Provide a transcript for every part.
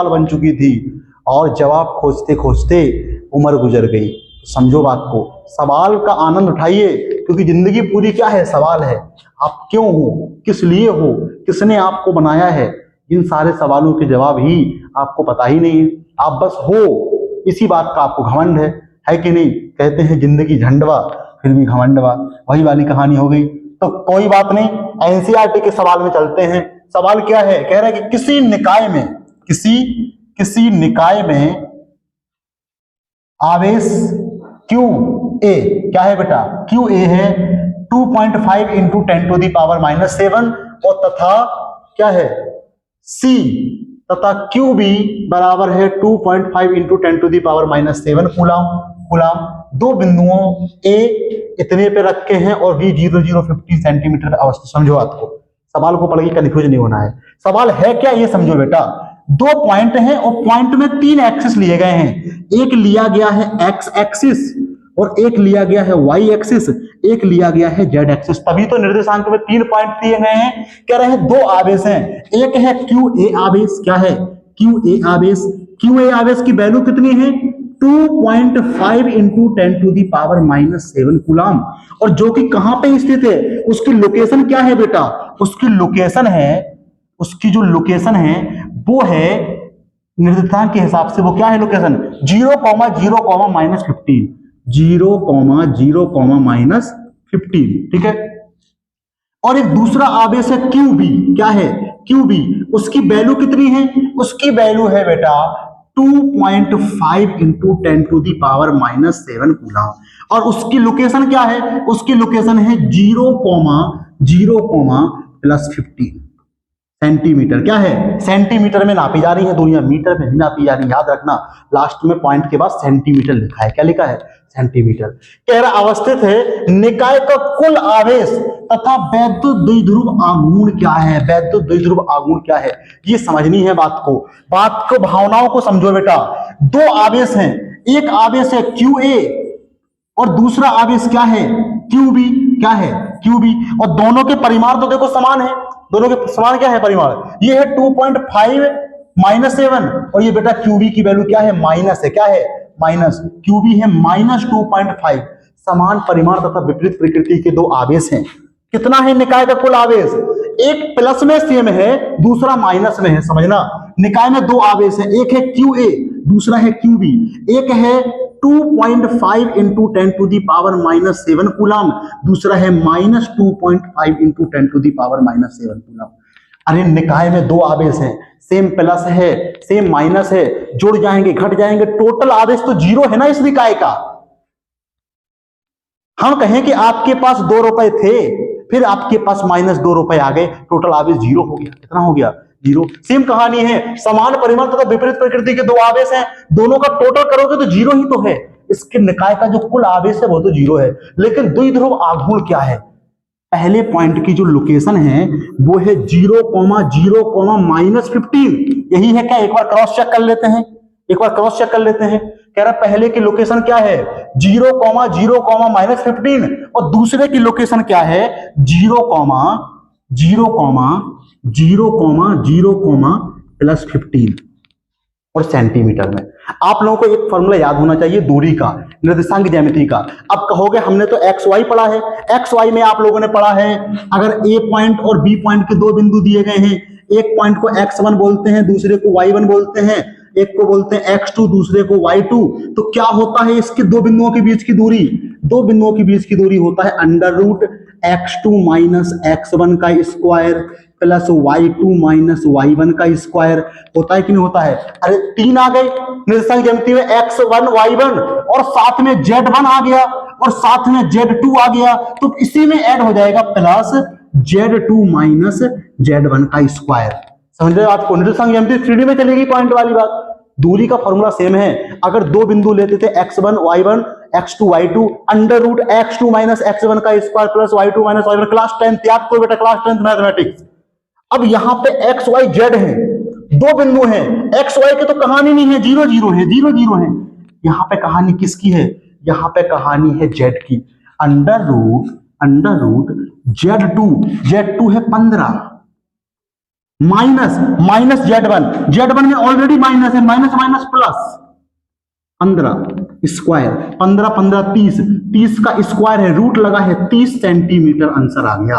बन चुकी थी और जवाब खोजते खोजते उम्र गुजर गई। समझो बात को, सवाल का आनंद उठाइए, क्योंकि जिंदगी पूरी क्या है, सवाल है। आप क्यों हो, किस लिए हो, किसने आपको बनाया है, इन सारे सवालों के जवाब ही आपको पता ही नहीं है। आप बस हो, इसी बात का आपको घमंड है कि नहीं। कहते हैं जिंदगी झंडवा फिर भी घमंडवा, वही वाली कहानी हो गई। तो कोई बात नहीं, एनसीईआरटी के सवाल में चलते हैं। सवाल क्या है, कह रहा है कि किसी निकाय में आवेश क्यू ए, क्या है बेटा, क्यू ए है 2.5 इंटू 10⁻⁻7 और तथा क्या है सी तथा क्यू बी बराबर है 2.5 इंटू 10⁻⁻7 कूलाम। दो बिंदुओं ए इतने पे रखे हैं और बी 0,050 सेंटीमीटर अवस्थित। समझो आपको, सवाल को पढ़ के कंफ्यूज नहीं होना है। सवाल है क्या ये समझो बेटा, दो पॉइंट हैं और पॉइंट में तीन एक्सिस लिए गए हैं। एक लिया गया है एक्स एक्सिस और एक लिया गया है वाई एक्सिस, एक लिया गया है जेड एक्सिस। तभी तो निर्देशांक में तीन पॉइंट दिए गए हैं। कह रहे हैं दो आवेश हैं, एक है क्यू ए आवेश, क्या है क्यू ए आवेश। क्यू ए आवेश की वैल्यू कितनी है 2.5 इंटू 10⁻⁻7 कूलाम, और जो कि कहां पे स्थित है, उसकी लोकेशन क्या है बेटा, उसकी जो लोकेशन है वो है निर्देशांक के हिसाब से वो क्या है लोकेशन 0,0,-15, 0,0,-15, ठीक है। और एक दूसरा आवेश है क्यू बी, क्या है क्यू बी, उसकी वैल्यू कितनी है, उसकी वैल्यू है बेटा 2.5 इंटू 10⁻⁻7 कूलाम, और उसकी लोकेशन क्या है, उसकी लोकेशन है 0,0,+15 सेंटीमीटर। क्या है, सेंटीमीटर में नापी जा रही है दुनिया, मीटर में नहीं नापी जा रही। याद रखना, लास्ट में पॉइंट के बाद सेंटीमीटर लिखा है। क्या लिखा है, सेंटीमीटर। कह रहा अवस्थित है निकाय का कुल आवेश तथा वैद्युत द्विध्रुव आघूर्ण क्या है, वैद्युत द्विध्रुव आघूर्ण क्या है, ये समझनी है बात को भावनाओं को समझो बेटा। दो आवेश हैं, एक आवेश है क्यू ए और दूसरा आवेश क्या है क्यू बी, क्या है क्यू बी, और दोनों के परिमाण तो देखो समान है। दोनों के समान क्या है परिमाण, ये है 2.5-7 और ये बेटा क्यूबी की वैल्यू क्या है माइनस है, क्या है माइनस, क्यूबी है -2.5। समान परिमाण तथा विपरीत प्रकृति के दो आवेश हैं। कितना है निकाय का कुल आवेश, एक प्लस में सेम है दूसरा माइनस में है। समझना, निकाय में दो आवेश है, एक है क्यू ए दूसरा है क्यू बी, एक है 2.5 इंटू 10⁻⁻7 कूलाम, दूसरा है -2.5 इंटू 10⁻⁻7 कूलाम। अरे निकाय में दो आवेश हैं, सेम प्लस है सेम माइनस है, जुड़ जाएंगे घट जाएंगे, टोटल आवेश तो जीरो है ना इस निकाय का। हम कहें कि आपके पास 2 रुपए थे, फिर आपके पास -2 रुपए आ गए, टोटल आवेश जीरो हो गया। कितना हो गया, जीरो। सेम कहानी है, समान परिमाण तथा विपरीत प्रकृति के दो आवेश हैं, दोनों का टोटल करोगे तो जीरो ही तो है। इसके निकाय का जो कुल आवेश है वो तो जीरो है, लेकिन द्विध्रुव आघूर्ण क्या है, पहले पॉइंट की जो लोकेशन है वो है 0,0,-15। यही है क्या, एक बार क्रॉस चेक कर लेते हैं, एक बार क्रॉस चेक कर लेते हैं। कह रहा पहले की लोकेशन क्या है 0,0,-15 और दूसरे की लोकेशन क्या है 0,0,+15 और सेंटीमीटर में। आप लोगों को एक फॉर्मूला याद होना चाहिए दूरी का, निर्देशांक ज्यामिति का। अब कहोगे हमने तो एक्स वाई पढ़ा है, एक्स वाई में आप लोगों ने पढ़ा है अगर ए पॉइंट और बी पॉइंट के दो बिंदु दिए गए हैं, एक पॉइंट को x1 बोलते हैं दूसरे को y1 बोलते हैं, एक को बोलते हैं x2 दूसरे को y2, तो क्या होता है इसके दो बिंदुओं के बीच की दूरी, दो बिंदुओं के बीच की दूरी होता है √x2 - x1 का स्क्वायर प्लस y2 - y1 का स्क्वायर। होता है कि नहीं होता है। अरे 3 आ गए निर्देशांक ज्यामिति में, x1 y1 और साथ में z1 आ गया और साथ में z2 आ गया, तो इसी में ऐड हो जाएगा प्लस z2 - z1 का स्क्वायर। समझ रहे हो आपको, निर्देशांक ज्यामिति 3D में चलेगी पॉइंट वाली बात। दूरी का फॉर्मूला सेम है, अगर दो बिंदु लेते थे x1 y1 x2 y2 √x2 - x1 का square plus y2 - y1। Class 10 याद करो बेटा, क्लास 10 मैथमेटिक्स। अब यहां पे x y z है, दो बिंदु हैं, x y की तो कहानी नहीं है, 0 0 है, 0 0 है। यहां पे कहानी किसकी है, यहां पे कहानी है z की, अंडर रूट z2 है 15, माइनस माइनस Z1 में ऑलरेडी माइनस है, माइनस माइनस प्लस 15 स्क्वायर, 15 15 30, 30 का स्क्वायर है, रूट लगा है 30 सेंटीमीटर। आंसर आ गया,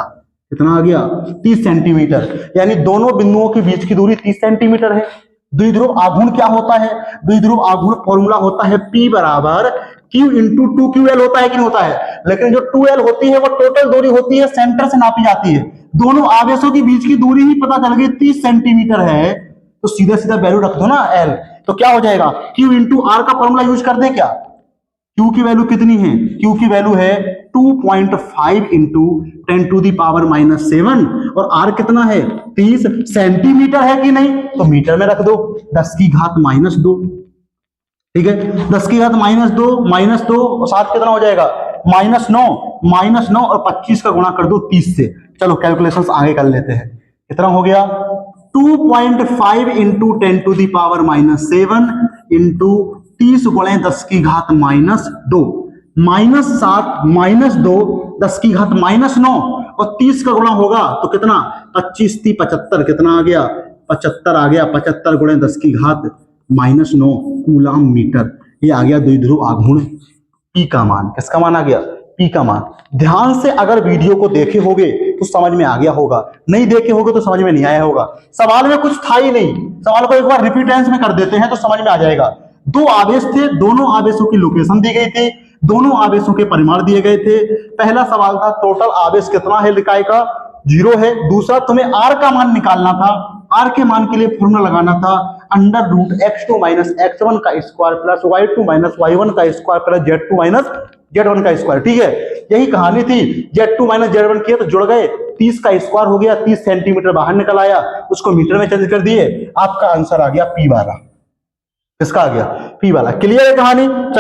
कितना आ गया? 30 सेंटीमीटर। यानी दोनों बिंदुओं के बीच की दूरी 30 सेंटीमीटर है। द्विध्रुव आघूर्ण क्या होता है? द्विध्रुव आघूर्ण फॉर्मूला होता है P बराबर Q इंटू 2QL होता है कि नहीं होता है? लेकिन जो 2L होती है वो टोटल दूरी होती है, सेंटर से नापी जाती है। दोनों आवेशों के बीच की दूरी ही पता चल गई 30 सेंटीमीटर है, तो सीधा सीधा वैल्यू रख दो ना L, तो क्या हो जाएगा? Q इंटू R का फॉर्मूला यूज कर दे क्या? Q की वैल्यू कितनी है? Q की वैल्यू है 2.5 इंटू 10 टू दी पावर -7, और R कितना है? 30 सेंटीमीटर है कि नहीं? तो मीटर में रख दो, 10 की घात -2। ठीक है, 10 की घात -2 और 7 कितना हो जाएगा? -9 और 25 का गुणा कर दो 30 से। चलो कैलकुलेशंस आगे कर लेते हैं। कितना हो गया? 2.5 into 10 to the power -7 into 30 गुणे 10 की घात -2, -7 -2 10 की घात -9 और 30 का गुणा होगा तो कितना? 25 × 75, कितना आ गया? 75 आ गया। 75 गुणे 10 की घात -9 कूलाम मीटर। ये आ गया द्विध्रुव आघूर्ण P का मान। किसका मान आ गया? P का मान। ध्यान से अगर वीडियो को देखे होगे तो समझ में आ गया होगा, नहीं देखे होगे तो समझ में नहीं आया होगा। सवाल में कुछ था ही नहीं, सवाल को एक बार रिपीटेंस में कर देते हैं तो समझ में आ जाएगा। दो आवेश थे, दोनों आवेशों की लोकेशन दी गई थी, दोनों आवेशों के परिमाण दिए गए थे। पहला सवाल था टोटल आवेश कितना है इकाई का? 0 है। दूसरा तुम्हें R का मान निकालना था। R के मान के लिए फॉर्मूला लगाना था √x2 - x1 का स्क्वायर प्लस y2 - y1 का स्क्वायर प्लस z2 - z1 का स्क्वायर। ठीक है, यही कहानी थी। z2 - z1 किया तो जुड़ गए, 30 का स्क्वायर हो गया, 30 सेंटीमीटर बाहर निकल आया, उसको मीटर में चेंज कर दिए, आपका आंसर आ गया P वाला। किसका आ गया? P वाला। क्लियर है कहानी? चलो